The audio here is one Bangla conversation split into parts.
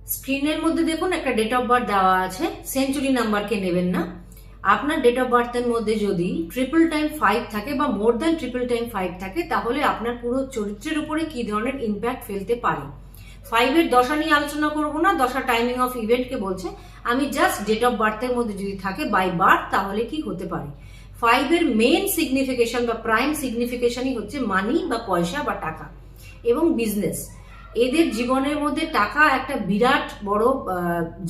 স্ক্রিনের মধ্যে দেখুন একটা ডেট অফ বার্থ দেওয়া আছে, সেঞ্চুরি নাম্বারকে নেবেন না। আপনার ডেট অফ বার্থের মধ্যে যদি 555 থাকে বা মোর দ্যান 555 থাকে, তাহলে আপনার পুরো চরিত্রের উপরে কি ধরনের ইম্প্যাক্ট ফেলতে পারে। 5-এর দশা নিয়ে আলোচনা করবো না, দশা টাইমিং অফ ইভেন্টকে বলছে, আমি জাস্ট ডেট অফ বার্থের মধ্যে যদি থাকে বাই বার্থ, তাহলে কি হতে পারে। 5-এর মেন সিগনিফিকেশন বা প্রাইম সিগনিফিকেশনই হচ্ছে মানি বা পয়সা বা টাকা এবং বিজনেস। এদের জীবনের মধ্যে টাকা একটা বিরাট বড়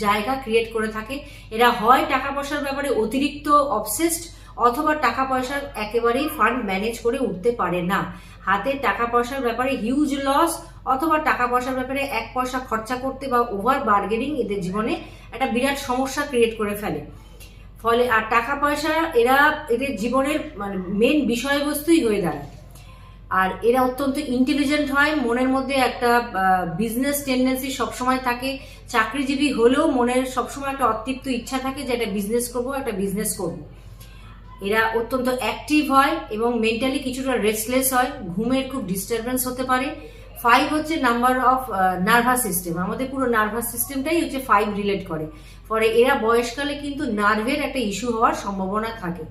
জায়গা ক্রিয়েট করে থাকে। এরা হয় টাকা পয়সার ব্যাপারে অতিরিক্ত অবসেসড, অথবা টাকা পয়সার একেবারেই ফান্ড ম্যানেজ করে উঠতে পারে না। হাতে টাকা পয়সার ব্যাপারে হিউজ লস, অথবা টাকা পয়সার ব্যাপারে এক পয়সা খরচা করতে বা ওভার বার্গেনিং এদের জীবনে একটা বিরাট সমস্যা ক্রিয়েট করে ফেলে। ফলে আর টাকা পয়সা এদের জীবনের মানে মেন বিষয়বস্তুই হয়ে দাঁড়ায়। আর এরা অত্যন্ত ইন্টেলিজেন্ট হয়, মনের মধ্যে একটা বিজনেস টেন্ডেন্সি সবসময় থাকে। চাকরিজীবী হলেও মনের সবসময় একটা অতৃপ্ত ইচ্ছা থাকে যে একটা বিজনেস করবো। এরা অত্যন্ত অ্যাক্টিভ হয় এবং মেন্টালি কিছুটা রেস্টলেস হয়, ঘুমের খুব ডিস্টারবেন্স হতে পারে। 5 হচ্ছে নাম্বার অফ নার্ভাস সিস্টেম, আমাদের পুরো নার্ভাস সিস্টেমটাই হচ্ছে 5 রিলেট করে। ফলে এরা বয়সকালে কিন্তু নার্ভের একটা ইস্যু হওয়ার সম্ভাবনা থাকে।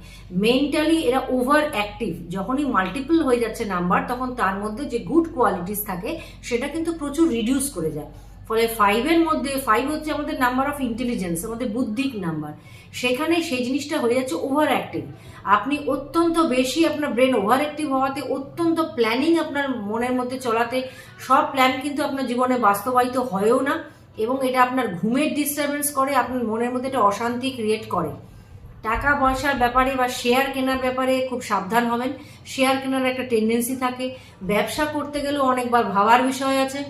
মেন্টালি এরা ওভার অ্যাক্টিভ, যখনই মাল্টিপল হয়ে যাচ্ছে নাম্বার, তখন তার মধ্যে যে গুড কোয়ালিটিস থাকে সেটা কিন্তু প্রচুর রিডিউস করে যায়। ফলে 5-এর মধ্যে 5 হচ্ছে আমাদের নাম্বার অফ ইন্টেলিজেন্স, আমাদের বুদ্ধিক নাম্বার। সেখানে সেই জিনিসটা হয়ে যাচ্ছে ওভার অ্যাক্টিভ। আপনি অত্যন্ত বেশি, আপনার ব্রেন ওভার অ্যাক্টিভ হওয়াতে অত্যন্ত প্ল্যানিং আপনার মনের মধ্যে চলাতে, সব প্ল্যান কিন্তু আপনার জীবনে বাস্তবায়িত হয়ও না, এবং এটা আপনার ঘুমের ডিস্টারবেন্স করে, আপনার মনের মধ্যে একটা অশান্তি ক্রিয়েট করে। টাকা পয়সার ব্যাপারে বা শেয়ার কেনার ব্যাপারে খুব সাবধান হবেন। শেয়ার কেনার একটা টেন্ডেন্সি থাকে। ব্যবসা করতে গেলেও অনেকবার ভাবার বিষয় আছে।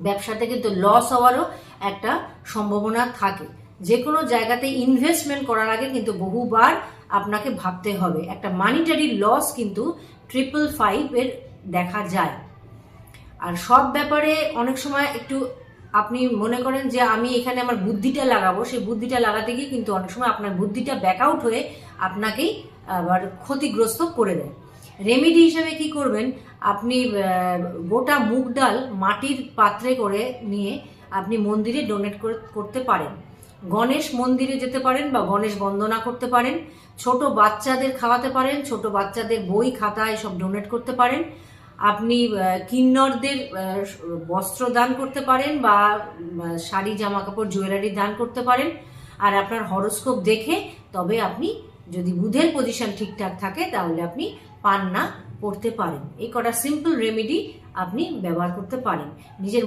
ব্যবসাতে কিন্তু লস হওয়ারও একটা সম্ভাবনা থাকে। যে কোনো জায়গাতে ইনভেস্টমেন্ট করার আগে কিন্তু বহুবার আপনাকে ভাবতে হবে। একটা মানিটারি লস কিন্তু 555 দেখা যায়। আর সব ব্যাপারে অনেক সময় একটু আপনি মনে করেন যে আমি এখানে আমার বুদ্ধিটা লাগাবো, সেই বুদ্ধিটা লাগাতে গিয়ে কিন্তু অনেক সময় আপনার বুদ্ধিটা ব্যাকআউট হয়ে আপনাকেই আবার ক্ষতিগ্রস্ত করে দেয়। রেমেডি হিসেবে কি করবেন, আপনি গোটা মুগ ডাল মাটির পাত্রে করে নিয়ে আপনি মন্দিরে ডোনেট করতে পারেন। গণেশ মন্দিরে যেতে পারেন বা গণেশ বন্দনা করতে পারেন। ছোট বাচ্চাদের খাওয়াতে পারেন, ছোট বাচ্চাদের বই খাতা এসব ডোনেট করতে পারেন। আপনি কিন্নরদের বস্ত্র দান করতে পারেন বা শাড়ি জামা কাপড় জুয়েলারি দান করতে পারেন। আর আপনার হরোস্কোপ দেখে তবে আপনি, যদি বুধের পজিশন ঠিকঠাক থাকে, তাহলে আপনি পান্না পড়তে পারেন। এই কটা সিম্পল রেমেডি আপনি ব্যবহার করতে পারেন নিজের